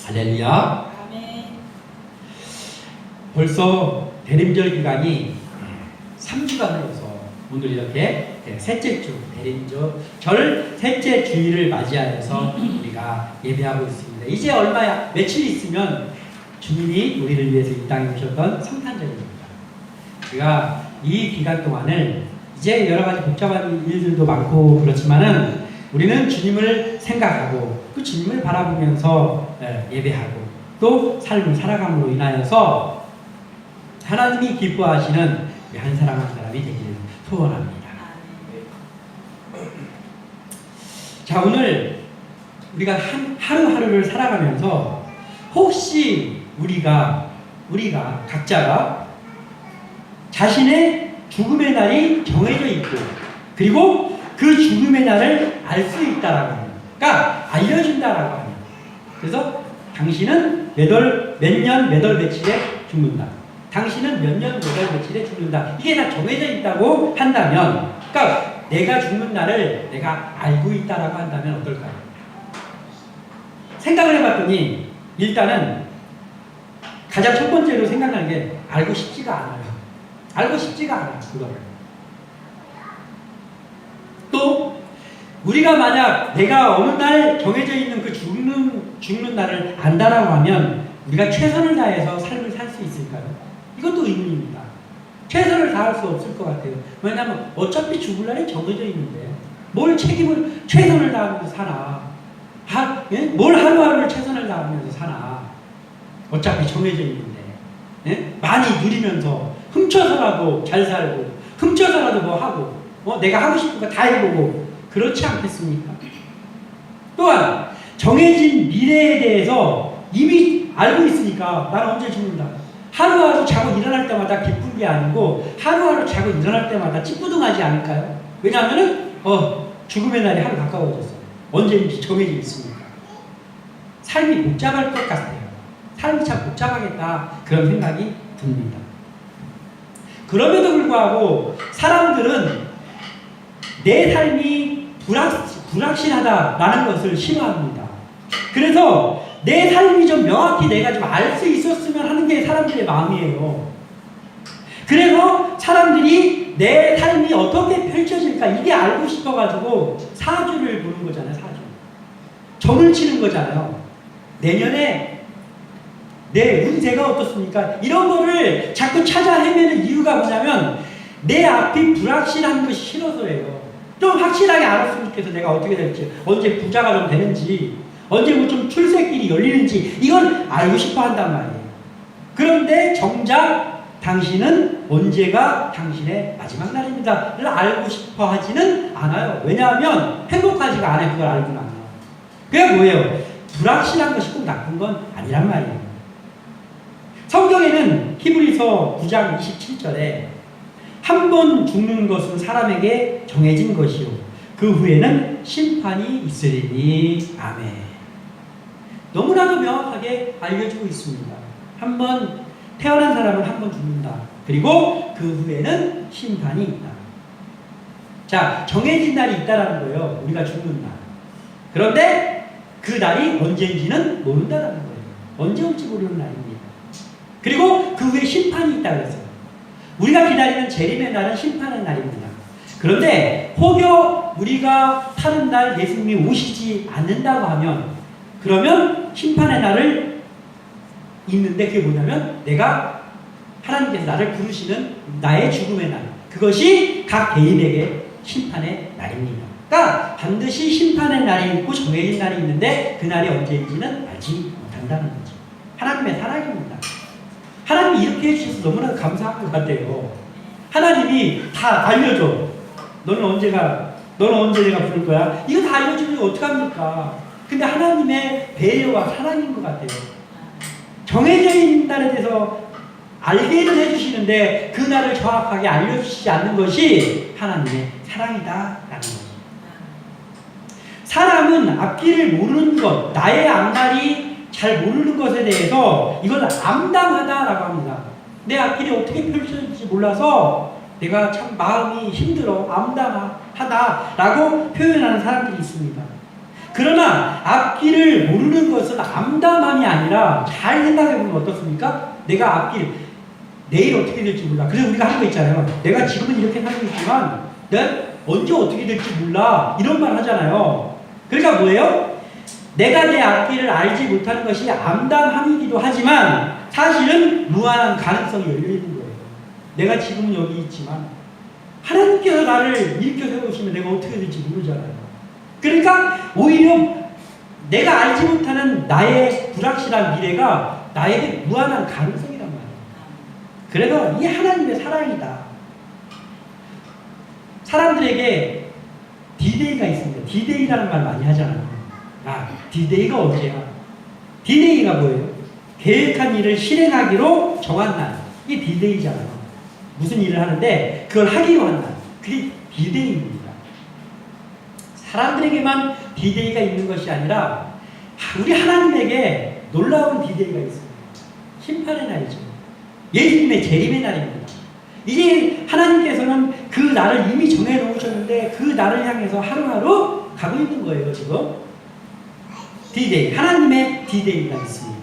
할렐루야. 아멘. 벌써 대림절 기간이 3주가 흘러서 오늘 이렇게 셋째 주 대림절 셋째 주일을 맞이하여서 우리가 예배하고 있습니다. 이제 며칠 있으면 주님이 우리를 위해서 이 땅에 오셨던 성탄절입니다. 우리가 이 기간 동안을 이제 여러 가지 복잡한 일들도 많고 그렇지만은 우리는 주님을 생각하고 또 주님을 바라보면서 예배하고 또 삶을 살아감으로 인하여서 하나님이 기뻐하시는 한 사람 한 사람이 되기를 소원합니다. 자, 오늘 우리가 하루하루를 살아가면서 혹시 우리가 각자가 자신의 죽음의 날이 정해져 있고 그리고 그 죽음의 날을 알 수 있다라고 하면, 그러니까 알려준다라고 하면, 그래서 당신은 몇 년 몇 월 며칠에 죽는다. 당신은 몇 년 몇 월 며칠에 죽는다. 이게 다 정해져 있다고 한다면, 그러니까 내가 죽는 날을 내가 알고 있다라고 한다면 어떨까요? 생각을 해봤더니 일단은 가장 첫 번째로 생각나는 게 알고 싶지가 않아요. 알고 싶지가 않아요. 그거를. 또 우리가 만약 내가 어느 날 정해져 있는 그 죽는 날을 안다라고 하면 우리가 최선을 다해서 삶을 살 수 있을까요? 이것도 의문입니다. 최선을 다할 수 없을 것 같아요. 왜냐하면 어차피 죽을 날이 정해져 있는데 뭘 책임을 최선을 다하면서 사나? 뭘 하루하루를 최선을 다하면서 사나? 어차피 정해져 있는데, 예? 많이 누리면서 훔쳐서라도 잘 살고 훔쳐서라도 뭐 하고 내가 하고 싶은 거 다 해보고 그렇지 않겠습니까? 또한 정해진 미래에 대해서 이미 알고 있으니까 나는 언제 죽는다. 하루하루 자고 일어날 때마다 기쁜 게 아니고 하루하루 자고 일어날 때마다 찌뿌둥하지 않을까요? 왜냐하면은 죽음의 날이 하루 가까워졌어요. 언제인지 정해져 있으니까. 삶이 복잡할 것 같아요. 삶이 참 복잡하겠다 그런 생각이 듭니다. 그럼에도 불구하고 사람들은 내 삶이 불확실하다라는 것을 싫어합니다. 그래서 내 삶이 좀 명확히 내가 좀 알 수 있었으면 하는 게 사람들의 마음이에요. 그래서 사람들이 내 삶이 어떻게 펼쳐질까 이게 알고 싶어가지고 사주를 보는 거잖아요. 사주. 점을 치는 거잖아요. 내년에 내 운세가 어떻습니까? 이런 거를 자꾸 찾아 헤매는 이유가 뭐냐면 내 앞이 불확실한 것이 싫어서예요. 좀 확실하게 알았으면 좋겠어. 내가 어떻게 될지, 언제 부자가 좀 되는지, 언제 뭐 좀 출세길이 열리는지 이걸 알고 싶어 한단 말이에요. 그런데 정작 당신은 언제가 당신의 마지막 날입니다를 알고 싶어 하지는 않아요. 왜냐하면 행복하지가 않아요. 그걸 알고 나면. 그게 뭐예요? 불확실한 것이 꼭 나쁜 건 아니란 말이에요. 성경에는 히브리서 9장 27절에 한 번 죽는 것은 사람에게 정해진 것이요 그 후에는 심판이 있으리니 아멘. 너무나도 명확하게 알려주고 있습니다. 한 번 태어난 사람은 한 번 죽는다. 그리고 그 후에는 심판이 있다. 자, 정해진 날이 있다라는 거예요. 우리가 죽는 날. 그런데 그 날이 언제인지는 모른다라는 거예요. 언제 올지 모르는 날입니다. 그리고 그 후에 심판이 있다고 했어요. 우리가 기다리는 재림의 날은 심판의 날입니다. 그런데 혹여 우리가 타는 날 예수님이 오시지 않는다고 하면 그러면 심판의 날을 있는데 그게 뭐냐면 내가 하나님께서 나를 부르시는 나의 죽음의 날 그것이 각 개인에게 심판의 날입니다. 그러니까 반드시 심판의 날이 있고 정해진 날이 있는데 그 날이 언제인지는 알지 못한다는 거죠. 하나님의 사랑입니다. 하나님이 이렇게 해주셔서 너무나 감사한 것 같아요. 하나님이 다 알려줘. 너는 언제 내가 부를 거야? 이거 다 알려주면 어떡합니까? 근데 하나님의 배려와 사랑인 것 같아요. 정해져 있는 날에 대해서 알게는 해주시는데 그 날을 정확하게 알려주시지 않는 것이 하나님의 사랑이다라는 거죠. 사람은 앞길을 모르는 것, 나의 앞날이 잘 모르는 것에 대해서 이건 암담하다라고 합니다. 내 앞길이 어떻게 펼쳐질지 몰라서 내가 참 마음이 힘들어, 암담하다라고 표현하는 사람들이 있습니다. 그러나 앞길을 모르는 것은 암담함이 아니라 잘 생각해보면 어떻습니까? 내가 앞길 내일 어떻게 될지 몰라. 그래서 우리가 하는 거 있잖아요. 내가 지금은 이렇게 살고 있지만 내가 언제 어떻게 될지 몰라. 이런 말 하잖아요. 그러니까 뭐예요? 내가 내 앞길을 알지 못하는 것이 암담함이기도 하지만 사실은 무한한 가능성이 열려있는 거예요. 내가 지금은 여기 있지만 하나님께서 나를 일으켜 세우시면 내가 어떻게 될지 모르잖아요. 그러니까 오히려 내가 알지 못하는 나의 불확실한 미래가 나에게 무한한 가능성이란 말이에요. 그래서 이 하나님의 사랑이다. 사람들에게 D-Day가 있습니다. D-Day라는 말 많이 하잖아요. D-Day가 언제야? D-Day가 뭐예요? 계획한 일을 실행하기로 정한 날. 이게 D-Day잖아요. 무슨 일을 하는데 그걸 하기로 한 날. 그게 D-Day입니다. 사람들에게만 D-Day가 있는 것이 아니라 우리 하나님에게 놀라운 D-Day가 있습니다. 심판의 날이죠. 예수님의 재림의 날입니다. 이제 하나님께서는 그 날을 이미 정해놓으셨는데 그 날을 향해서 하루하루 가고 있는 거예요. 지금 D-Day, 하나님의 D-Day가 있습니다.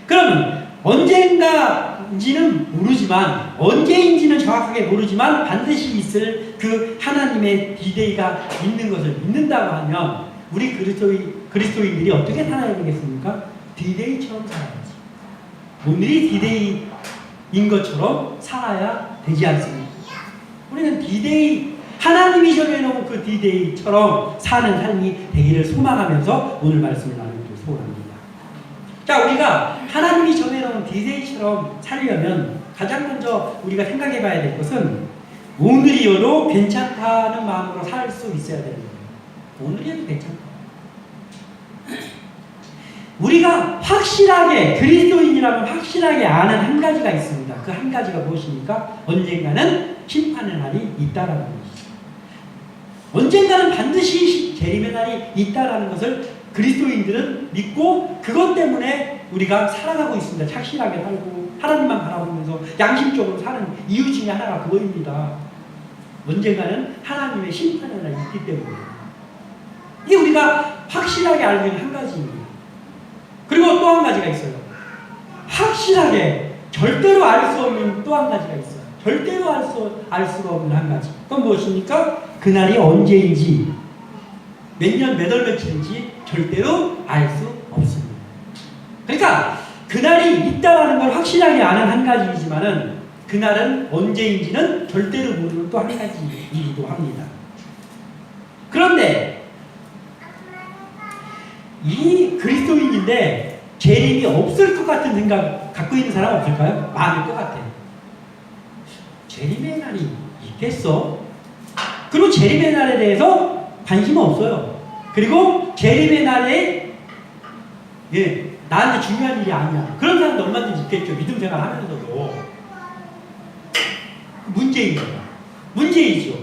그러면 언젠가인지는 모르지만 언제인지는 정확하게 모르지만 반드시 있을 그 하나님의 D-Day가 있는 것을 믿는다고 하면 우리 그리스도인들이 어떻게 살아야 되겠습니까? D-Day처럼 살아야지. 오늘이 D-Day인 것처럼 살아야 되지 않습니까? 우리는 D-Day, 하나님이 정해놓은 그 D-Day처럼 사는 삶이 되기를 소망하면서 오늘 말씀을 나누기를 소원합니다. 자, 우리가 하나님이 정해놓은 D-Day처럼 살려면 가장 먼저 우리가 생각해 봐야 될 것은 오늘이어도 괜찮다는 마음으로 살 수 있어야 되는 거예요. 오늘이어도 괜찮다. 우리가 확실하게 그리스도인이라면 확실하게 아는 한 가지가 있습니다. 그 한 가지가 무엇입니까? 언젠가는 심판의 날이 있다라는 것이죠. 언젠가는 반드시 재림의 날이 있다라는 것을 그리스도인들은 믿고 그것 때문에 우리가 살아가고 있습니다. 착실하게 살고 하나님만 바라보면서 양심적으로 사는 이유 중에 하나가 그거입니다. 언젠가는 하나님의 심판의 날이 있기 때문에 이게 우리가 확실하게 알고 있는 한 가지입니다. 그리고 또 한 가지가 있어요. 확실하게 절대로 알 수 없는 또 한 가지가 있어요. 절대로 알 수가 없는 한 가지. 그건 무엇입니까? 그날이 언제인지 몇 년 몇 월 며칠인지 절대로 알 수 없습니다. 그러니까 그날이 있다라는 걸 확실하게 아는 한 가지이지만은 그날은 언제인지는 절대로 모르는 또 한 가지이기도 합니다. 그런데 이 그리스도인인데 재림이 없을 것 같은 생각 갖고 있는 사람 없을까요? 많을 것 같아요. 재림의 날이 있겠어? 그리고 재림의 날에 대해서 관심 없어요. 그리고 재림의 날에 나한테 중요한 일이 아니야. 그런 사람도 얼마든지 있겠죠. 믿음 생활 하면서도. 문제입니다. 문제이죠.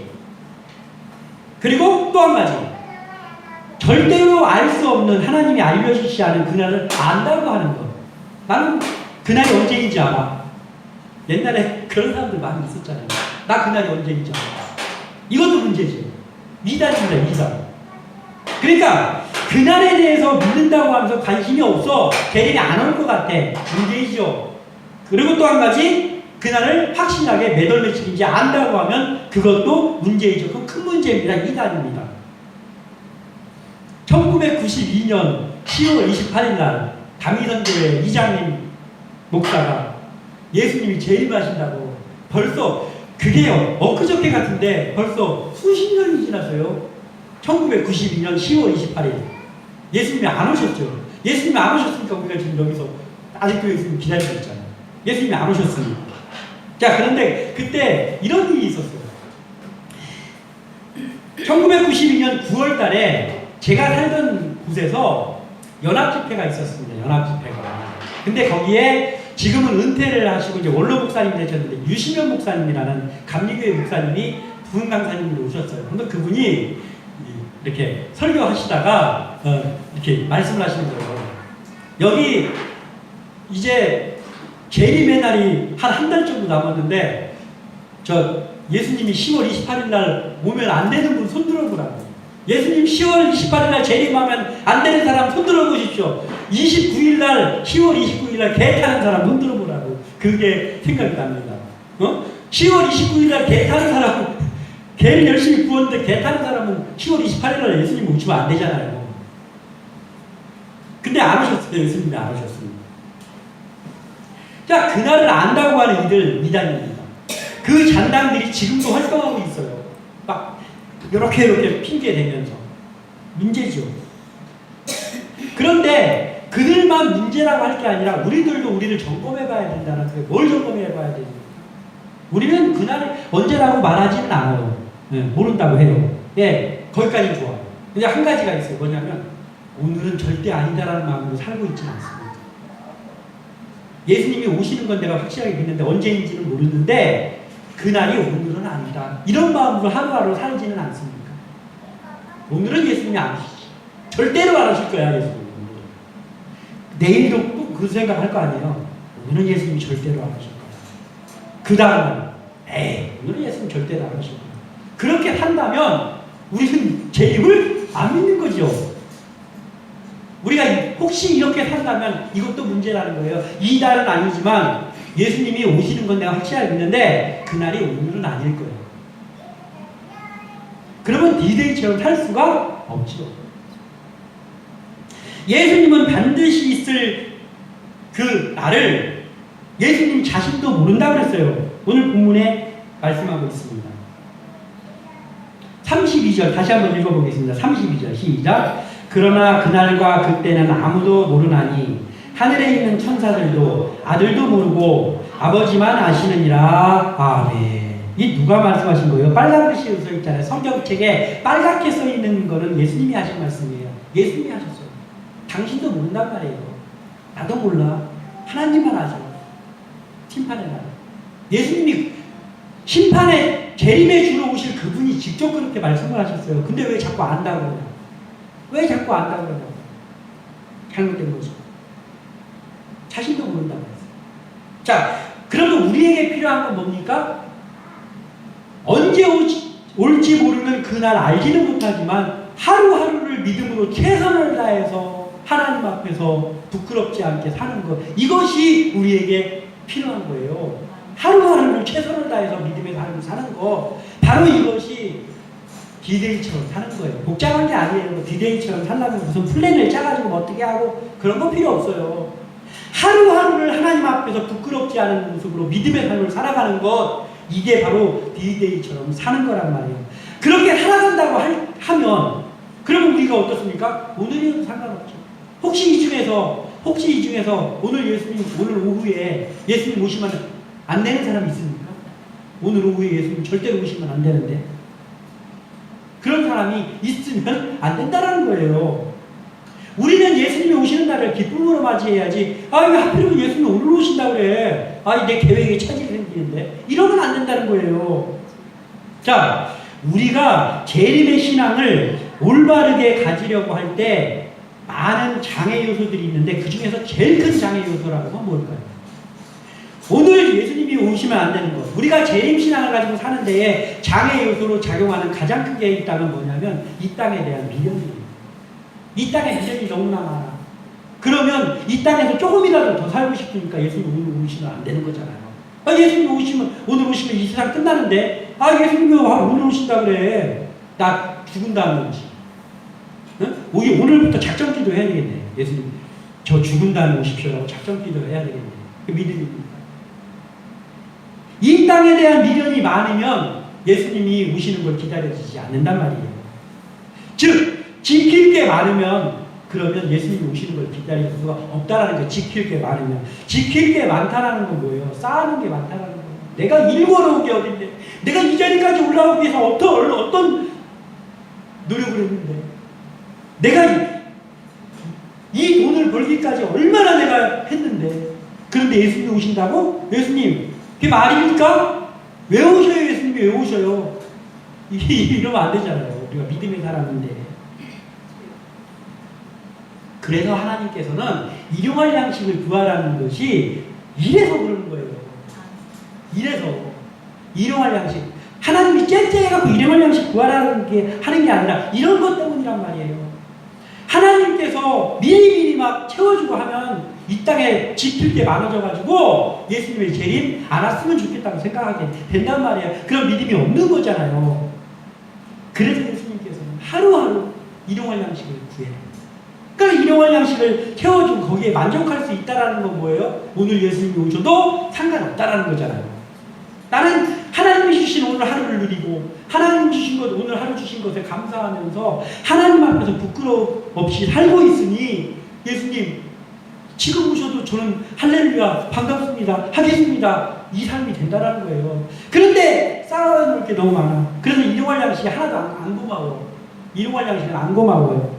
그리고 또 한 가지. 절대로 알 수 없는 하나님이 알려주시지 않은 그날을 안다고 하는 것. 나는 그날이 언제인지 알아. 옛날에 그런 사람들 많이 있었잖아요. 나 그날이 언제인지 알아. 이것도 문제죠. 미달입니다. 미달. 그러니까 그날에 대해서 믿는다고 하면서 관심이 없어. 재림이 안 올 것 같아. 문제이죠. 그리고 또 한 가지 그날을 확실하게 몇 월 며칠인지 안다고 하면 그것도 문제이죠. 그 큰 문제입니다. 이단입니다. 1992년 10월 28일 날 다미선교회 이장님 목사가 예수님이 재림하신다고 벌써 그게요 엊그저께 같은데 벌써 수십 년이 지났어요. 1992년 10월 28일 예수님이 안 오셨죠. 예수님이 안 오셨으니까 우리가 지금 여기서 아직도 예수님 기다리고 있잖아요. 예수님이 안 오셨으니까. 자, 그런데 그때 이런 일이 있었어요. 1992년 9월 달에 제가 살던 곳에서 연합집회가 있었습니다. 연합집회가. 근데 거기에 지금은 은퇴를 하시고 이제 원로 목사님이 되셨는데 유시면 목사님이라는 감리교회 목사님이 부흥 강사님으로 오셨어요. 근데 그분이 이렇게 설교하시다가 이렇게 말씀을 하시는 거예요. 여기 이제 재림의 날이 한 달 정도 남았는데 저 예수님이 10월 28일 날 오면 안 되는 분 손 들어보라고. 예수님 10월 28일 날 재림하면 안 되는 사람 손 들어 보십시오. 29일 날, 10월 29일 날 개 타는 사람 손 들어 보라고. 그게 생각이 납니다. 10월 29일 날 개 타는 사람은, 개를 열심히 구웠는데 개 타는 사람은 10월 28일 날 예수님 오시면 안 되잖아요. 근데 안 오셨어요. 예수님이 안 오셨습니다. 자, 그날을 안다고 하는 이들 미단입니다. 그 잔당들이 지금도 활동하고 있어요. 막 이렇게 핑계 대면서. 문제죠. 그런데 그들만 문제라고 할 게 아니라 우리들도 우리를 점검해 봐야 된다는 거예요. 뭘 점검해 봐야 됩니까? 우리는 그날 언제라고 말하지는 않아요. 네, 모른다고 해요. 예, 거기까지 좋아요. 근데 한 가지가 있어요. 뭐냐면 오늘은 절대 아니다라는 마음으로 살고 있지는 않습니다. 예수님이 오시는 건 내가 확실하게 믿는데 언제인지는 모르는데 그날이 오늘은 아니다. 이런 마음으로 하루하루 살지는 않습니까? 오늘은 예수님이 안 오시지. 절대로 안 오실 거야, 예수님. 내일도 꼭 그 생각할 거 아니에요. 오늘은 예수님이 절대로 안 오실 거야. 그 다음은 오늘은 예수님 절대로 안 오실 거야. 그렇게 한다면 우리는 재림을 안 믿는 거죠. 우리가 혹시 이렇게 산다면 이것도 문제라는 거예요. 이 날은 아니지만 예수님이 오시는 건 내가 확실하게 믿는데 그날이 오늘은 아닐 거예요. 그러면 디데이처럼 살 수가 없죠. 예수님은 반드시 있을 그 날을 예수님 자신도 모른다고 그랬어요. 오늘 본문에 말씀하고 있습니다. 32절 다시 한번 읽어보겠습니다. 32절 시작. 그러나 그날과 그때는 아무도 모르나니 하늘에 있는 천사들도 아들도 모르고 아버지만 아시느니라. 아멘. 이 누가 말씀하신 거예요? 빨간 글씨로 써 있잖아요. 성경책에 빨갛게 써 있는 거는 예수님이 하신 말씀이에요. 예수님이 하셨어요. 당신도 모른단 말이에요. 나도 몰라. 하나님만 아죠. 심판의 날. 예수님이 심판에 재림에 주러 오실 그분이 직접 그렇게 말씀을 하셨어요. 근데 왜 자꾸 안다고 그러냐? 왜 자꾸 안다고 그러냐고. 잘못된 거죠. 자신도 모른다고 했어요. 자, 그러면 우리에게 필요한 건 뭡니까? 언제 올지 모르는 그날 알지는 못하지만 하루하루를 믿음으로 최선을 다해서 하나님 앞에서 부끄럽지 않게 사는 것. 이것이 우리에게 필요한 거예요. 하루하루를 최선을 다해서 믿음의 삶을 사는 거. 바로 이것이 디데이처럼 사는 거예요. 복잡한 게 아니에요. 디데이처럼 살려면 무슨 플랜을 짜가지고 어떻게 하고 그런 거 필요 없어요. 하루하루를 하나님 앞에서 부끄럽지 않은 모습으로 믿음의 삶을 살아가는 것, 이게 바로 디데이처럼 사는 거란 말이에요. 그렇게 살아간다고 하면 그러면 우리가 어떻습니까? 오늘은 상관없죠. 혹시 이 중에서 오늘 예수님 오늘 오후에 예수님 오시면 안 되는 사람 있습니까? 오늘 오후에 예수님 절대로 오시면 안 되는데 그런 사람이 있으면 안 된다는 거예요. 우리는 예수님이 오시는 날을 기쁨으로 맞이해야지. 아, 왜 하필이면 예수님이 오늘 오신다 그래. 아, 내 계획에 차질이 생기는데. 이러면 안 된다는 거예요. 자, 우리가 재림의 신앙을 올바르게 가지려고 할 때 많은 장애 요소들이 있는데 그 중에서 제일 큰 장애 요소라고 하면 뭘까요? 오늘 예수님이 오시면 안 되는 것. 우리가 재림 신앙을 가지고 사는 데에 장애 요소로 작용하는 가장 큰 게 있다면 뭐냐면 이 땅에 대한 미련이에요. 이 땅에 미련이 너무나 많아. 그러면 이 땅에서 조금이라도 더 살고 싶으니까 예수님 오늘 오시면 안 되는 거잖아요. 아, 예수님 오늘 오시면 이 세상 끝나는데 아, 예수님이 오늘 오신다 그래. 나 죽은다는지. 응? 오늘부터 작전기도 해야 되겠네. 예수님 저 죽은 다음에 오십시오라고 작전기도 해야 되겠네. 그 믿음입니다. 이 땅에 대한 미련이 많으면 예수님이 오시는 걸 기다려지지 않는단 말이에요. 즉 지킬 게 많으면 그러면 예수님이 오시는 걸 기다릴 수가 없다라는 거예요. 지킬 게 많으면. 지킬 게 많다라는 건 뭐예요? 쌓는 게 많다라는 거예요. 내가 일 벌어온 게 어딘데 내가 이 자리까지 올라오기 위해서 어떤 노력을 했는데 내가 이 돈을 벌기까지 얼마나 내가 했는데 그런데 예수님이 오신다고? 예수님 그게 말입니까? 왜 오셔요? 예수님이 왜 오셔요? 이러면 안 되잖아요. 우리가 믿음의 사람인데. 그래서 하나님께서는 일용할 양식을 구하라는 것이 이래서 그러는 거예요. 이래서 일용할 양식. 하나님이 쨍쨍해갖고 일용할 양식 구하라는 게 하는 게 아니라 이런 것 때문이란 말이에요. 하나님께서 미리미리 막 채워주고 하면 이 땅에 지킬 게 많아져가지고 예수님의 재림 안 왔으면 좋겠다고 생각하게 된단 말이에요. 그런 믿음이 없는 거잖아요. 그래서 예수님께서는 하루하루 일용할 양식을 구해요. 그러니까 일용할 양식을 채워주고 거기에 만족할 수 있다는 건 뭐예요? 오늘 예수님이 오셔도 상관없다라는 거잖아요. 나는 하나님이 주신 오늘 하루를 누리고 하나님 주신 것, 오늘 하루 주신 것에 감사하면서 하나님 앞에서 부끄러움 없이 살고 있으니 예수님 지금 오셔도 저는 할렐루야 반갑습니다 하겠습니다 이 삶이 된다라는 거예요. 그런데 쌓아놓을 게 너무 많아. 그래서 일용할 양식이 하나도 안 고마워. 일용할 양식은 안 고마워요.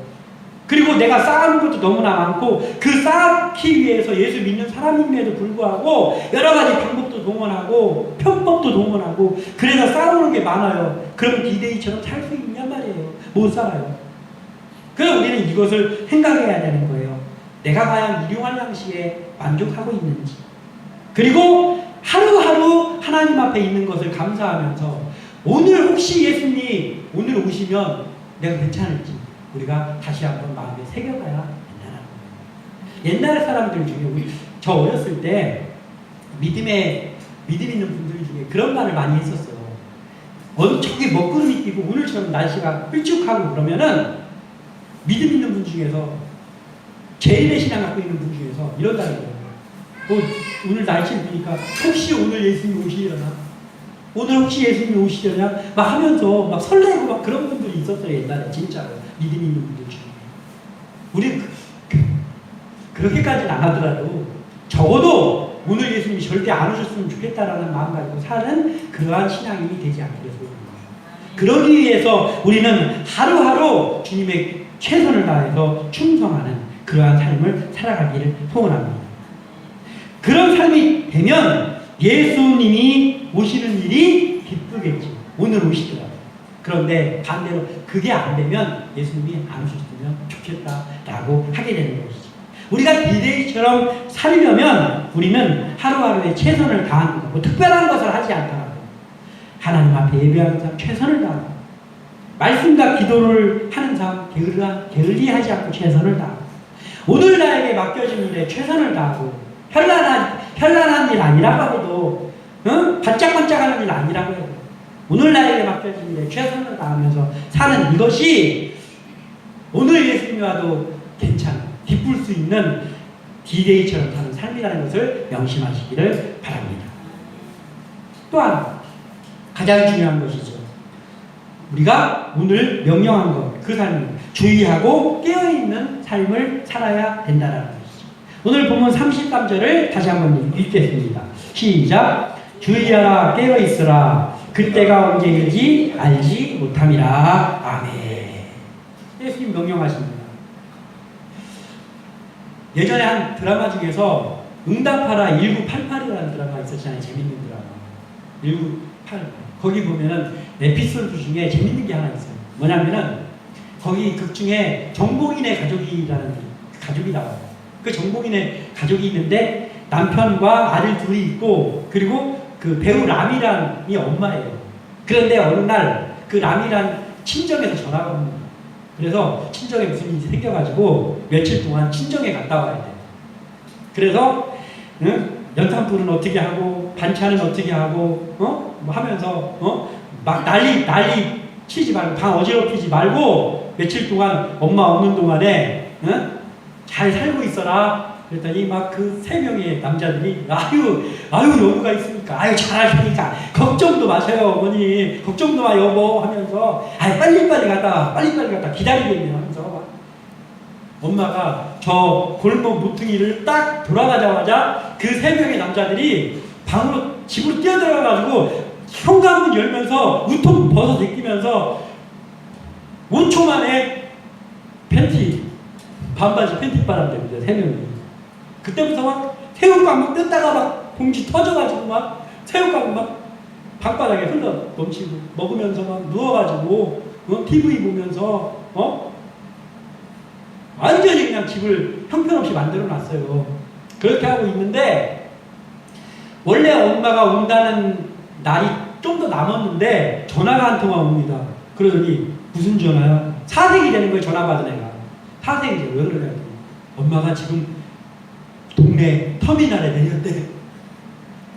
그리고 내가 쌓아놓은 것도 너무나 많고 그 쌓기 위해서 예수 믿는 사람임에도 불구하고 여러 가지 방법도 동원하고 편법도 동원하고 그래서 쌓아놓은 게 많아요. 그럼 디데이처럼 살 수 있냔 말이에요. 못 살아요. 그래서 우리는 이것을 생각해야 되는 거예요. 내가 과연 일용할 양식에 만족하고 있는지, 그리고 하루하루 하나님 앞에 있는 것을 감사하면서 오늘 혹시 예수님이 오늘 오시면 내가 괜찮을지 우리가 다시 한번 마음에 새겨봐야 된다는 거예요. 옛날 사람들 중에 저 어렸을 때 믿음 있는 분들 중에 그런 말을 많이 했었어요. 저기 먹구름이 끼고 오늘처럼 날씨가 삐죽하고 그러면은 믿음 있는 분 중에서 제일의 신앙 갖고 있는 분 중에서 이런다는 거예요. 오늘 날씨를 보니까 혹시 오늘 예수님이 오시려나? 오늘 혹시 예수님이 오시려냐? 막 하면서 막 설레고 막 그런 분들이 있었어요. 옛날에 진짜로 믿음 있는 분들 중에. 우리 그렇게까지는 안 하더라도 적어도 오늘 예수님이 절대 안 오셨으면 좋겠다라는 마음 가지고 사는 그러한 신앙이 되지 않게 돼서 그런 거예요. 그러기 위해서 우리는 하루하루 주님의 최선을 다해서 충성하는 그러한 삶을 살아가기를 소원합니다. 그런 삶이 되면 예수님이 오시는 일이 기쁘겠지. 오늘 오시더라고요. 그런데 반대로 그게 안 되면 예수님이 안 오셨으면 좋겠다라고 하게 되는 것이죠. 우리가 디데이처럼 살려면 우리는 하루하루에 최선을 다하는 거고 특별한 것을 하지 않더라도 하나님 앞에 예배하는 삶 최선을 다하고 말씀과 기도를 하는 삶 게을리하지 않고 최선을 다하고 오늘 나에게 맡겨진 일에 최선을 다하고 현란한 일 아니라고 해도 반짝반짝하는 일 아니라고 해도 오늘 나에게 맡겨진 일에 최선을 다하면서 사는 이것이 오늘 예수님이 와도 괜찮아 기쁠 수 있는 디데이처럼 사는 삶이라는 것을 명심하시기를 바랍니다. 또한 가장 중요한 것이죠. 우리가 오늘 명령한 것, 그 삶을 주의하고 깨어있는 삶을 살아야 된다는 것이죠. 오늘 본문 33절을 다시 한번 읽겠습니다. 시작. 주의하라 깨어있으라 그때가 언제일지 알지 못함이라. 아멘. 예수님 명령하십니다. 예전에 한 드라마 중에서 응답하라 1988이라는 드라마가 있었잖아요. 재밌는 드라마. 1988. 거기 보면은 에피소드 중에 재밌는 게 하나 있어요. 뭐냐면은 거기 극 중에 정봉인의 가족이라는 가족이 나와요. 그 정봉인의 가족이 있는데 남편과 아들 둘이 있고 그리고 그 배우 라미란이 엄마예요. 그런데 어느 날 그 라미란 친정에서 전화가 옵니다. 그래서 친정에 무슨 일이 생겨가지고 며칠 동안 친정에 갔다 와야 돼요. 그래서 연탄불은 어떻게 하고 반찬은 어떻게 하고 뭐 하면서 막 난리 치지 말고 방 어지럽히지 말고 며칠 동안 엄마 없는 동안에 잘 살고 있어라. 그랬더니 막 그 3명의 남자들이 아유 여보가 있으니까 아유 잘할 테니까 걱정도 마셔요 어머니 걱정도 마 여보 하면서 빨리빨리 갔다 기다리겠네요 하면서 막 엄마가 저 골목 모퉁이를 딱 돌아가자마자 그 3명의 남자들이 집으로 뛰어들어가가지고 현관문 열면서 우통 벗어 제끼면서 5초 만에 반바지 팬티 빨아들입니다. 3명이. 그때부터 막 새우깡 막 뜯다가 막 봉지 터져가지고 막 새우깡 막 방바닥에 흘러 넘치고 먹으면서 막 누워가지고 TV 보면서 완전히 그냥 집을 형편없이 만들어 놨어요. 그렇게 하고 있는데 원래 엄마가 온다는 날이 좀 더 남았는데 전화가 한 통화 옵니다. 그러더니 무슨 전화야? 사색이 되는 거예요. 전화 받은 애가. 사색이죠. 왜 그러냐? 엄마가 지금 동네 터미널에 내렸대.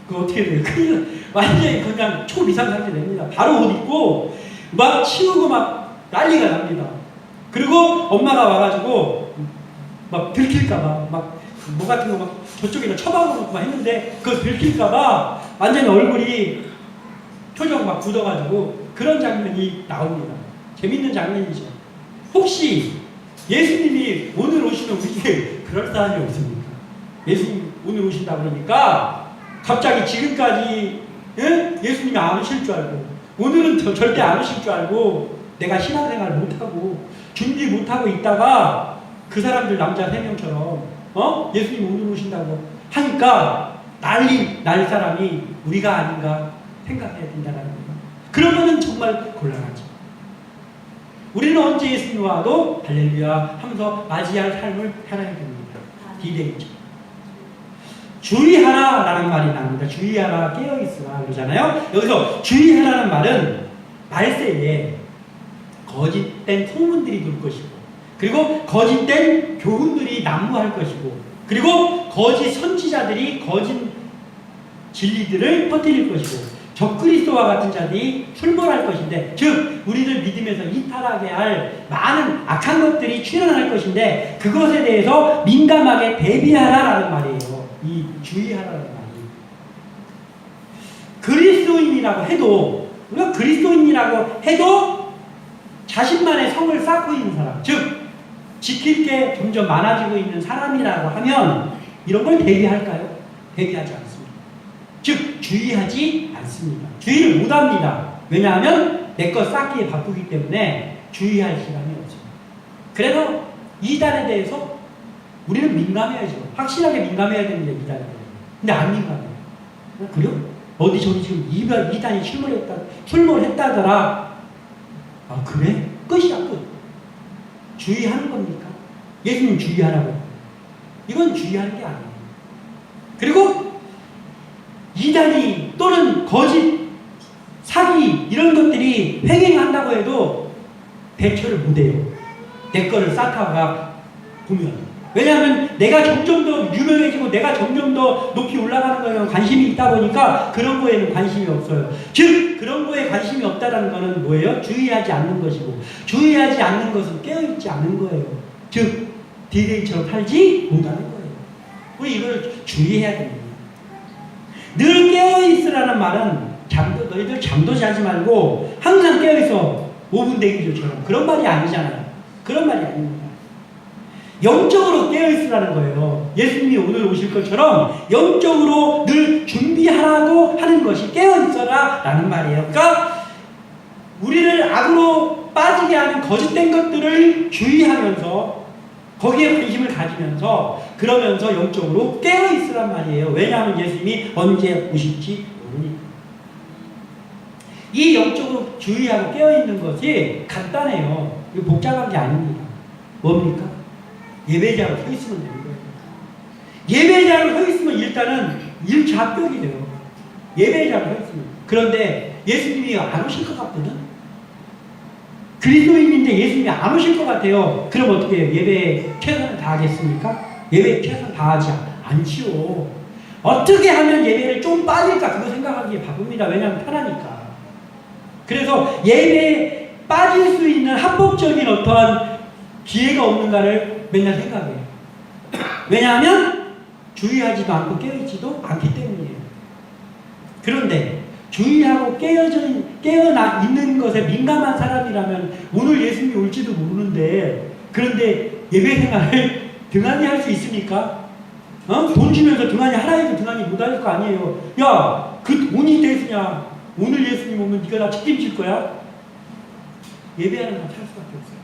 그거 어떻게 돼요? 큰일 나. 완전히 그냥 초비상 상태 됩니다. 바로 옷 입고 막 치우고 막 난리가 납니다. 그리고 엄마가 와가지고 막 들킬까봐 막 뭐 같은 거 막 저쪽에다 쳐박아놓고 막 했는데 그거 들킬까봐 완전히 얼굴이 표정 막 굳어가지고 그런 장면이 나옵니다. 재밌는 장면이죠. 혹시 예수님이 오늘 오시면 우리에게 그럴 사람이 없습니까? 예수님 오늘 오신다 그러니까 갑자기 지금까지 예수님이 안 오실 줄 알고 오늘은 절대 안 오실 줄 알고 내가 신앙생활 못하고 준비 못하고 있다가 그 사람들 남자 3명처럼 예수님 오늘 오신다고 하니까 난리 날 사람이 우리가 아닌가 생각해야 된다는 거예요. 그러면은 정말 곤란하죠. 우리는 언제 예수님 와도 할렐루야 하면서 맞이할 삶을 살아야 됩니다. 디데이죠. 주의하라라는 말이 나옵니다. 주의하라, 깨어있으라 그러잖아요. 여기서 주의하라는 말은 말세에 거짓된 소문들이 돌 것이고, 그리고 거짓된 교훈들이 난무할 것이고, 그리고 거짓 선지자들이 거짓 진리들을 퍼뜨릴 것이고, 적그리스도와 같은 자들이 출몰할 것인데, 즉 우리를 믿음에서 이탈하게 할 많은 악한 것들이 출현할 것인데 그것에 대해서 민감하게 대비하라라는 말이에요. 이 주의하라는 말이. 그리스도인이라고 해도, 우리가 그리스도인이라고 해도 자신만의 성을 쌓고 있는 사람, 즉 지킬 게 점점 많아지고 있는 사람이라고 하면 이런 걸 대비할까요? 대비하지 않습니다. 즉 주의하지 않습니다. 주의를 못합니다. 왜냐하면 내 것 쌓기에 바쁘기 때문에 주의할 시간이 없습니다. 그래서 이단에 대해서 우리는 민감해야죠. 확실하게 민감해야 됩니다. 이단에 대해서. 근데 안 민감해요. 그래요? 어디 저기 지금 이단이 출몰했다더라. 아 그래? 끝이야 끝. 주의하는 겁니까? 예수님 주의하라고. 이건 주의하는 게 아니에요. 그리고 이단이 또는 거짓, 사기 이런 것들이 횡행한다고 해도 대처를 못해요. 내 거를 쌓다가 보면. 왜냐하면 내가 점점 더 유명해지고 내가 점점 더 높이 올라가는 거에는 관심이 있다 보니까 그런 거에는 관심이 없어요. 즉 그런 거에 관심이 없다는 거는 뭐예요? 주의하지 않는 것이고, 주의하지 않는 것은 깨어있지 않은 거예요. 즉 디데이처럼 살지 못하는 거예요. 우리 이걸 주의해야 됩니다. 늘 깨어있으라는 말은 너희들 잠도 자지 말고 항상 깨어있어 5분 대기조처럼 그런 말이 아니잖아요. 그런 말이 아닙니다. 영적으로 깨어있으라는 거예요. 예수님이 오늘 오실 것처럼 영적으로 늘 준비하라고 하는 것이 깨어있어라 라는 말이에요. 그러니까 우리를 악으로 빠지게 하는 거짓된 것들을 주의하면서 거기에 관심을 가지면서 그러면서 영적으로 깨어있으란 말이에요. 왜냐하면 예수님이 언제 오실지 모르니까. 이 영적으로 주의하고 깨어있는 것이 간단해요. 이거 복잡한 게 아닙니다. 뭡니까? 예배자로 서 있으면 되는 거예요. 예배자로 서 있으면 일단은 1차 합격이 돼요. 예배자로 서 있으면. 그런데 예수님이 안 오실 것 같거든? 그리스도인인데 예수님이 안 오실 것 같아요. 그럼 어떻게 해요? 예배에 최선을 다하겠습니까? 예배에 최선을 다하지 않지요. 어떻게 하면 예배를 좀 빠질까? 그거 생각하기에 바쁩니다. 왜냐하면 편하니까. 그래서 예배에 빠질 수 있는 합법적인 어떠한 기회가 없는가를 맨날 생각해요. 왜냐하면 주의하지도 않고 깨어있지도 않기 때문이에요. 그런데 주의하고 깨어나 있는 것에 민감한 사람이라면 오늘 예수님이 올지도 모르는데, 그런데 예배 생활을 등한히 할 수 있습니까? 돈 주면서 등한히 하라 해도 등한히 못 할 거 아니에요. 야, 그 돈이 대수냐? 오늘 예수님 오면 네가 다 책임질 거야? 예배하는 사람 살 수밖에 없어요.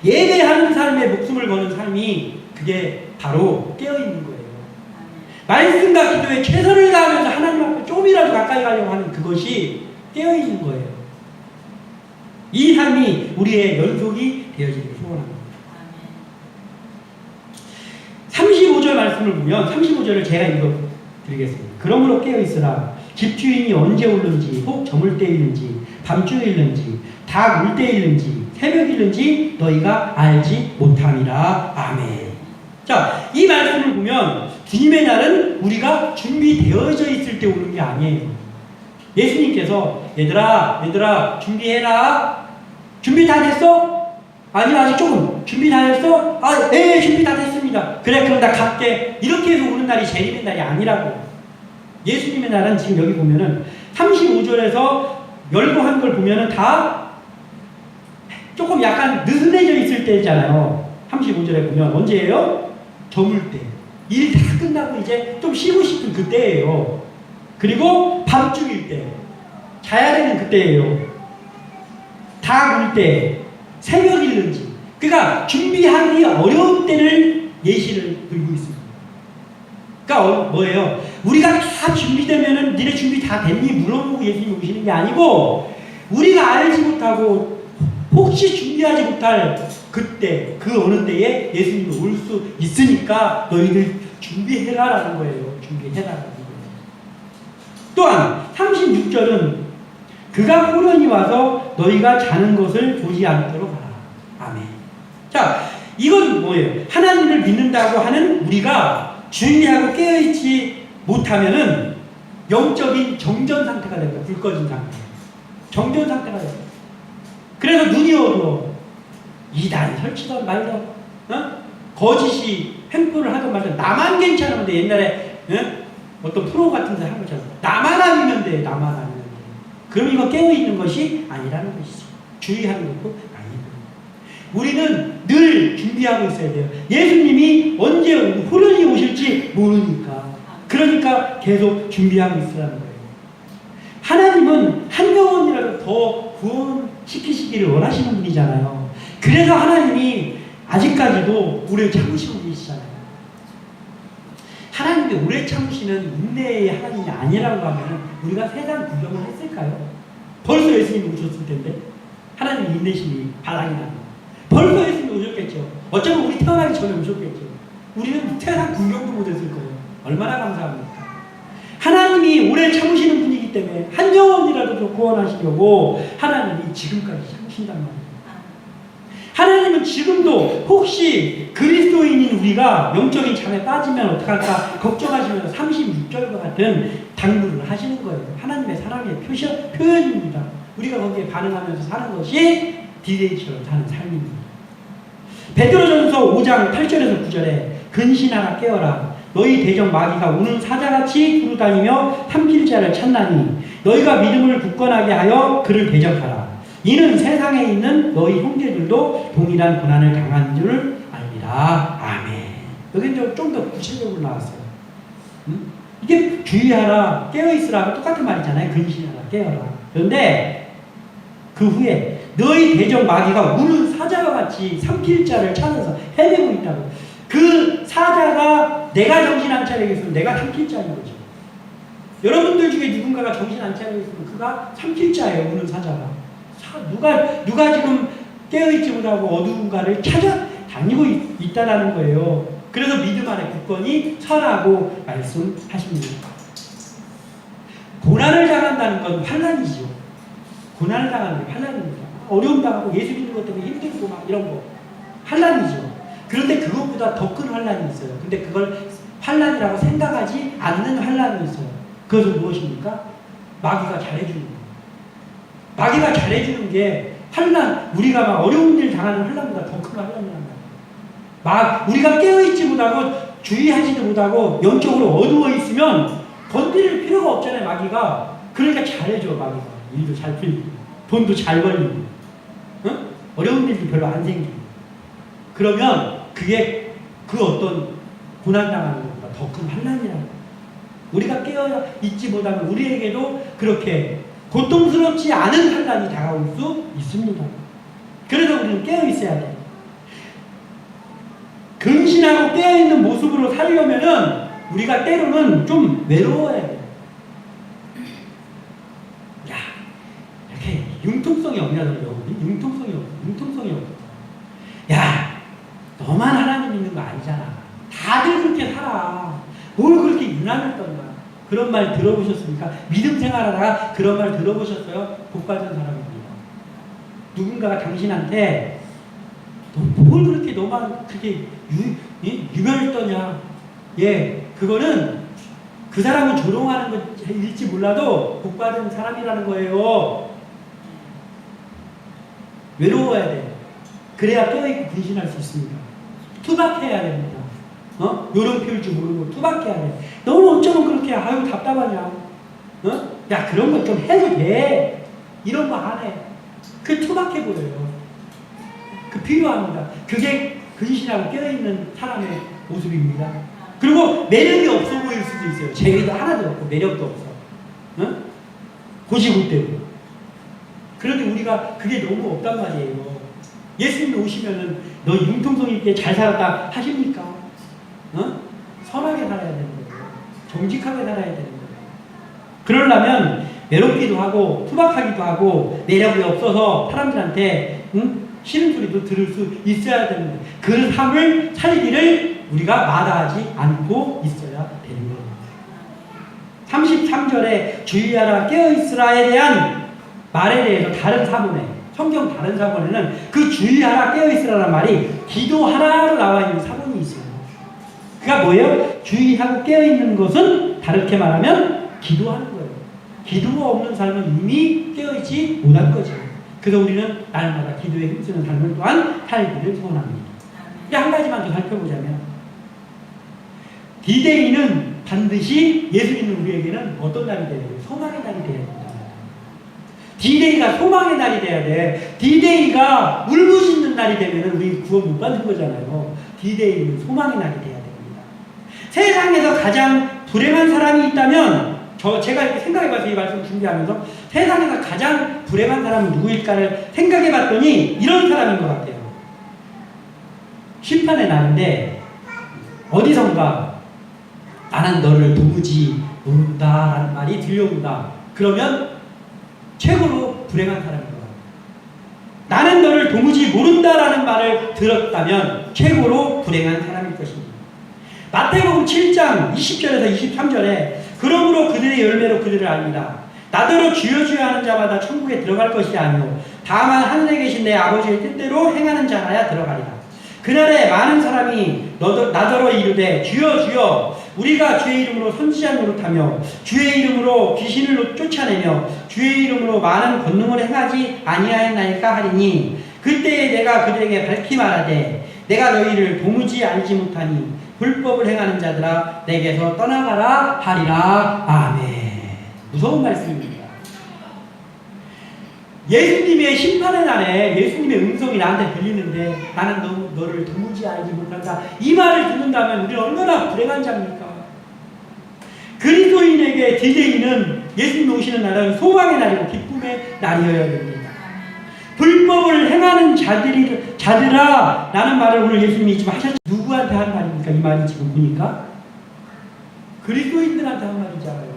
예배하는 삶에 목숨을 거는 삶이 그게 바로 깨어있는 거예요. 말씀과 기도에 최선을 다하면서 하나님 앞에 조금이라도 가까이 가려고 하는 그것이 깨어있는 거예요. 이 삶이 우리의 연속이 되어지기를 소원합니다. 35절 말씀을 보면 35절을 제가 읽어드리겠습니다. 그러므로 깨어있으라. 집주인이 언제 오는지, 혹 저물 때일는지, 밤중일는지, 다 물 때일는지, 새벽일는지 너희가 알지 못함이라. 아멘. 자, 이 말씀을 보면 주님의 날은 우리가 준비되어져 있을 때 오는 게 아니에요. 예수님께서 얘들아 준비해라. 준비 다 됐어? 아니 아직 조금. 준비 다 됐어? 아, 네, 준비 다 됐습니다. 그래, 그럼 나 갈게. 이렇게 해서 오는 날이 재림의 날이 아니라고. 예수님의 날은 지금 여기 보면은 35절에서 열거한 걸 보면은 다 조금 약간 느슨해져 있을 때잖아요. 35절에 보면 언제예요? 저물 때. 일 다 끝나고 이제 좀 쉬고 싶은 그때예요. 그리고 밤중일 때. 자야 되는 그때예요. 다 물 때. 새벽일는지. 그러니까 준비하기 어려운 때를 예시를 들고 있습니다. 그러니까 뭐예요? 우리가 다 준비되면은 니네 준비 다 됐니? 물어보고 예수님이 오시는 게 아니고 우리가 알지 못하고 혹시 준비하지 못할 그때, 그 어느 때에 예수님이 올 수 있으니까 너희들 준비해라라는 거예요. 준비해라라는 거예요. 또한 36절은 그가 호련히 와서 너희가 자는 것을 보지 않도록 하라. 아멘. 자, 이건 뭐예요? 하나님을 믿는다고 하는 우리가 준비하고 깨어있지 못하면은 영적인 정전 상태가 됩니다. 불 꺼진 상태. 정전 상태가 됩니다. 그래서 눈이 어두워. 이단 설치던 말던, 거짓이 횡포를 하던 말던, 나만 괜찮으면 돼. 옛날에, 어떤 프로 같은 데 한 것처럼. 나만 아니면 돼. 나만 아니면 돼. 그럼 이거 깨어있는 것이 아니라는 것이죠. 주의하는 것도 아니고. 우리는 늘 준비하고 있어야 돼요. 예수님이 언제 호련히 오실지 모르니까. 그러니까 계속 준비하고 있으라는 거예요. 하나님은 한 영혼이라도 더 구원시키시기를 원하시는 분이잖아요. 그래서 하나님이 아직까지도 오래 참으시고 계시잖아요. 하나님이 오래 참으시는 인내의 하나님이 아니라고 하면 우리가 세상 구경을 했을까요? 벌써 예수님이 오셨을 텐데 하나님 인내심이 바닥이 나는 벌써 예수님이 오셨겠죠. 어쩌면 우리 태어나기 전에 오셨겠죠. 우리는 세상 구경도 못했을 거예요. 얼마나 감사합니까? 하나님이 오래 참으시는 분이기 때문에 한 영혼이라도 구원하시려고 하나님이 지금까지 참으신단 말이에요. 하나님은 지금도 혹시 그리스도인인 우리가 영적인 잠에 빠지면 어떡할까 걱정하시면서 36절과 같은 당부를 하시는 거예요. 하나님의 사랑의 표현입니다. 우리가 거기에 반응하면서 사는 것이 디데이처럼 사는 삶입니다. 베드로전서 5장 8절에서 9절에 근신하라 깨어라 너희 대적 마귀가 우는 사자같이 두루다니며 삼킬 자를 찾나니 너희가 믿음을 굳건하게 하여 그를 대적하라. 이는 세상에 있는 너희 형제들도 동일한 고난을 당한 줄 압니다. 아멘. 여기는 좀 더 구체적으로 나왔어요. 이게 주의하라, 깨어있으라 똑같은 말이잖아요. 근신하라, 깨어라. 그런데 그 후에 너희 대적 마귀가 우는 사자와 같이 삼킬 자를 찾아서 헤매고 있다고. 그 사자가 내가 정신 안 차리고 있으면 내가 삼킬 자인 거죠. 여러분들 중에 누군가가 정신 안 차리고 있으면 그가 삼킬 자예요. 우는 사자가. 누가 지금 깨어있지 못하고 어두운가를 찾아다니고 있다라는 거예요. 그래서 믿음 안에 굳건히 서라고 말씀하십니다. 고난을 당한다는 건 환난이죠. 고난을 당하는 게 환난입니다. 어려움 당하고 예수 믿는 것 때문에 힘들고 막 이런 거 환난이죠. 그런데 그것보다 더 큰 환난이 있어요. 근데 그걸 환난이라고 생각하지 않는 환난이 있어요. 그것은 무엇입니까? 마귀가 잘해주는 거예요. 마귀가 잘해주는 게 환난, 우리가 막 어려운 일 당하는 환난보다 더 큰 환난이란 말이에요. 우리가 깨어있지 못하고 주의하지도 못하고 영적으로 어두워 있으면 건드릴 필요가 없잖아요. 마귀가. 그러니까 잘해줘. 마귀가. 일도 잘 풀리고 돈도 잘 벌리고 어려운 일도 별로 안 생기고. 그러면 그게 그 어떤 고난당하는 것보다 더 큰 환난이라고. 우리가 깨어있지 못하면 우리에게도 그렇게 고통스럽지 않은 환난이 다가올 수 있습니다. 그래서 우리는 깨어있어야 돼요. 근신하고 깨어있는 모습으로 살려면은 우리가 때로는 좀 외로워야 돼요. 야, 이렇게 융통성이 없냐더라고요. 융통성이 없어. 야, 너만 하나님 믿는 거 아니잖아. 다들 그렇게 살아. 뭘 그렇게 유난을 떤다. 그런 말 들어보셨습니까? 믿음 생활하다가 그런 말 들어보셨어요? 복받은 사람입니다. 누군가가 당신한테 뭘 그렇게 너만 그렇게 유별을 떠냐? 예, 그거는 그 사람은 조롱하는 것일지 몰라도 복받은 사람이라는 거예요. 외로워야 돼요. 그래야 깨어있고 근신할 수 있습니다. 투박해야 됩니다. 요령 피울 줄 모르고 투박해야 돼. 너는 어쩌면 그렇게 아유 답답하냐? 야 그런 거 좀 해도 돼. 이런 거 안 해. 그 투박해 보여요. 그 필요합니다. 그게 근신하고 깨어있는 사람의 모습입니다. 그리고 매력이 없어 보일 수도 있어요. 재미도 하나도 없고 매력도 없어. 고지고대로. 그런데 우리가 그게 너무 없단 말이에요. 예수님이 오시면은 너 융통성 있게 잘 살았다 하십니까? 선하게 살아야 되는 거예요. 정직하게 살아야 되는 거예요. 그러려면 외롭기도 하고 투박하기도 하고 매력이 없어서 사람들한테 싫은 소리도 들을 수 있어야 되는 거예요. 그 삶을 살기를 우리가 마다하지 않고 있어야 되는 거예요. 33절에 주의하라 깨어있으라에 대한 말에 대해서 다른 사본에 성경 다른 사본에는 그 주의하라 깨어있으라는 말이 기도하라로 나와 있는 사본이 있어요. 그가 뭐예요? 주의하고 깨어있는 것은 다르게 말하면 기도하는 거예요. 기도가 없는 삶은 이미 깨어있지 못한 거죠. 그래서 우리는 날마다 기도에 힘쓰는 삶을 또한 살기를 소원합니다. 한 가지만 더 살펴보자면 D-Day는 반드시 예수 믿는 우리에게는 어떤 날이 돼야 돼요? 소망의 날이 돼야 된다. D-Day가 소망의 날이 돼야 돼. D-Day가 울부짖는 날이 되면 우리 구원 못 받는 거잖아요. D-Day는 소망의 날이 돼야 됩니다. 세상에서 가장 불행한 사람이 있다면 제가 이렇게 생각해봐서 이 말씀 준비하면서 세상에서 가장 불행한 사람은 누구일까를 생각해봤더니 이런 사람인 것 같아요. 심판의 날인데 어디선가 나는 너를 도무지 모른다 라는 말이 들려온다. 그러면 최고로 불행한 사람인 것 같아요. 나는 너를 도무지 모른다라는 말을 들었다면 최고로 불행한 사람일 것입니다. 마태복음 7장 20절에서 23절에 그러므로 그들의 열매로 그들을 알리라. 나더러 주여 주여 하는 자마다 천국에 들어갈 것이 아니오 다만 하늘에 계신 내 아버지의 뜻대로 행하는 자라야 들어가리라. 그날에 많은 사람이 나더러 이르되 주여 주여 우리가 주의 이름으로 선지자 노릇하며 주의 이름으로 귀신을 쫓아내며 주의 이름으로 많은 권능을 행하지 아니하였나이까 하리니 그때에 내가 그들에게 밝히 말하되 내가 너희를 도무지 알지 못하니 불법을 행하는 자들아 내게서 떠나가라 하리라. 아멘. 무서운 말씀입니다. 예수님의 심판의 날에 예수님의 음성이 나한테 들리는데 나는 너를 도무지 알지 못한다. 이 말을 듣는다면 우리는 얼마나 불행한 자입니까? 그리스도인에게 D-Day는 예수님 오시는 날은 소망의 날이고 기쁨의 날이어야 됩니다. 불법을 행하는 자들아 라는 말을 오늘 예수님이 지금 하셨죠. 누구한테 한 말입니까? 이 말이 지금 보니까 그리스도인들한테 한 말이잖아요.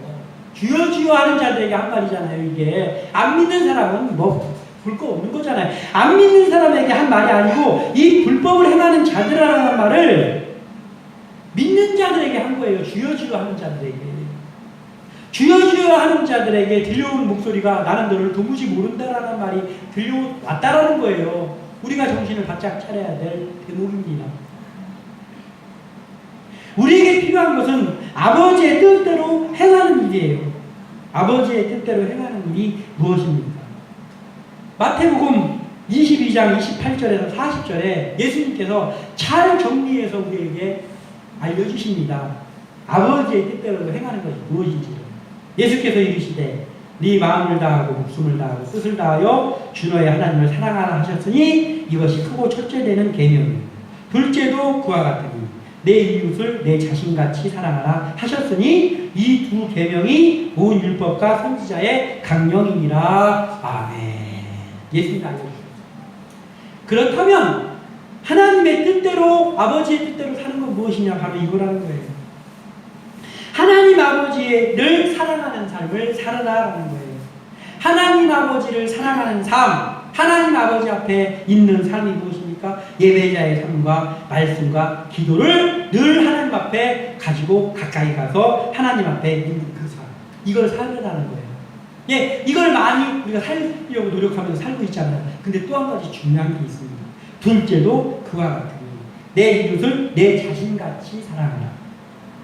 주여 주여 하는 자들에게 한 말이잖아요. 이게 안 믿는 사람은 뭐 볼 거 없는 거잖아요. 안 믿는 사람에게 한 말이 아니고 이 불법을 행하는 자들아라는 말을 믿는 자들에게 한 거예요. 주여 주여 하는 자들에게. 주여 주여 하는 자들에게 들려오는 목소리가 나는 너를 도무지 모른다라는 말이 들려왔다라는 거예요. 우리가 정신을 바짝 차려야 될 대목입니다. 우리에게 필요한 것은 아버지의 뜻대로 행하는 일이에요. 아버지의 뜻대로 행하는 일이 무엇입니까? 마태복음 22장 28절에서 40절에 예수님께서 잘 정리해서 우리에게 알려주십니다. 아버지의 뜻대로 행하는 것이 무엇인지. 예수께서 이르시되 네 마음을 다하고 목숨을 다하고 뜻을 다하여 주 너의 하나님을 사랑하라 하셨으니 이것이 크고 첫째 되는 계명이요 둘째도 그와 같으니 내 이웃을 내 자신같이 사랑하라 하셨으니 이 두 계명이 온 율법과 선지자의 강령이니라. 아멘. 예수님이 알려주셨어요. 그렇다면 하나님의 뜻대로 아버지의 뜻대로 사는 건 무엇이냐? 바로 이거라는 거예요. 하나님 아버지를 사랑하는 삶을 살아라라는 거예요. 하나님 아버지를 사랑하는 삶, 하나님 아버지 앞에 있는 삶이 무엇입니까? 무엇입니까? 예배자의 삶과 말씀과 기도를 늘 하나님 앞에 가지고 가까이 가서 하나님 앞에 있는 그 삶. 이걸 살려라는 거예요. 예, 이걸 많이 우리가 살려고 노력하면서 살고 있잖아요. 근데 또 한 가지 중요한 게 있습니다. 둘째도 그와 같으니 내 이웃을 내 자신같이 사랑하라.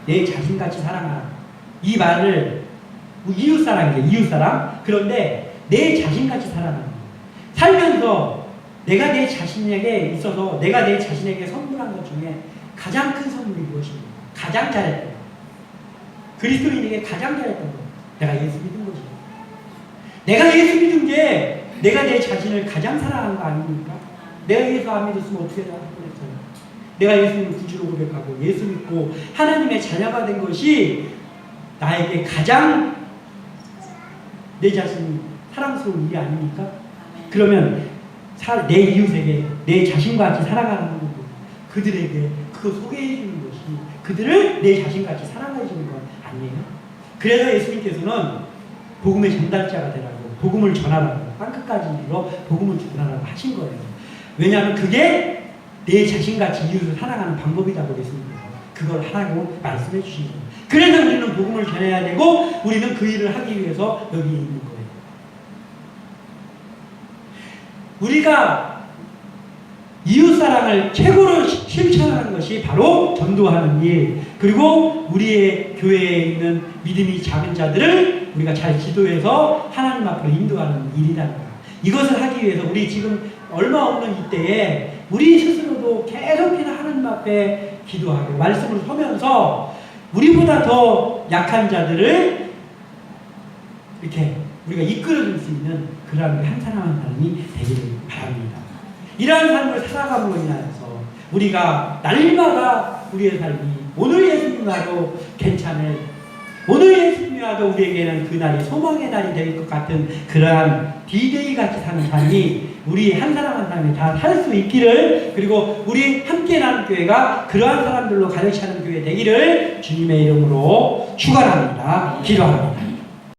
내 자신같이 사랑하라. 이 말을 이웃사랑이죠. 이웃사랑. 그런데 내 자신같이 사랑하는 거예요. 살면서 내가 내 자신에게 있어서 내가 내 자신에게 선물한 것 중에 가장 큰 선물이 무엇입니까? 가장 잘했던 거. 그리스도인에게 가장 잘했던 거. 내가 예수 믿은 거지. 내가 예수 믿은 게 내가 내 자신을 가장 사랑한 거 아닙니까? 내가 예수 안 믿었으면 어떻게 할 뻔했어요. 내가 예수님을 구주로 고백하고 예수 믿고 하나님의 자녀가 된 것이 나에게 가장 내 자신이 사랑스러운 일이 아닙니까? 그러면 내 이웃에게 내 자신과 같이 살아가는 것도 그들에게 그거 소개해 주는 것이 그들을 내 자신같이 사랑해 주는 것 아니에요? 그래서 예수님께서는 복음의 전달자가 되라고 복음을 전하라고 땅끝까지 이르러 복음을 전하라고 하신 거예요. 왜냐하면 그게 내 자신같이 이웃을 사랑하는 방법이라고 예수님께서 그걸 하라고 말씀해 주신 거예요. 그래서 우리는 복음을 전해야 되고 우리는 그 일을 하기 위해서 여기 있는 거예요. 우리가 이웃사랑을 최고로 실천하는 것이 바로 전도하는 일, 그리고 우리의 교회에 있는 믿음이 작은 자들을 우리가 잘 지도해서 하나님 앞으로 인도하는 일이라는 거예요. 이것을 하기 위해서 우리 지금 얼마 없는 이때에 우리 스스로도 계속해서 하나님 앞에 기도하고 말씀을 서면서 우리보다 더 약한 자들을 이렇게 우리가 이끌어줄 수 있는 그러한 한 사람 한 사람이 되기를 바랍니다. 이러한 삶을 살아감으로 인하여서 우리가 날마다 우리의 삶이 오늘 예수님과도 괜찮을, 오늘 예수님과도 우리에게는 그날이 소망의 날이 될 것 같은 그러한 D-Day 같이 사는 삶이 우리 한 사람 한 사람이 다 살 수 있기를, 그리고 우리 함께 나는 교회가 그러한 사람들로 가득 차는 교회 되기를 주님의 이름으로 축원합니다. 기도합니다.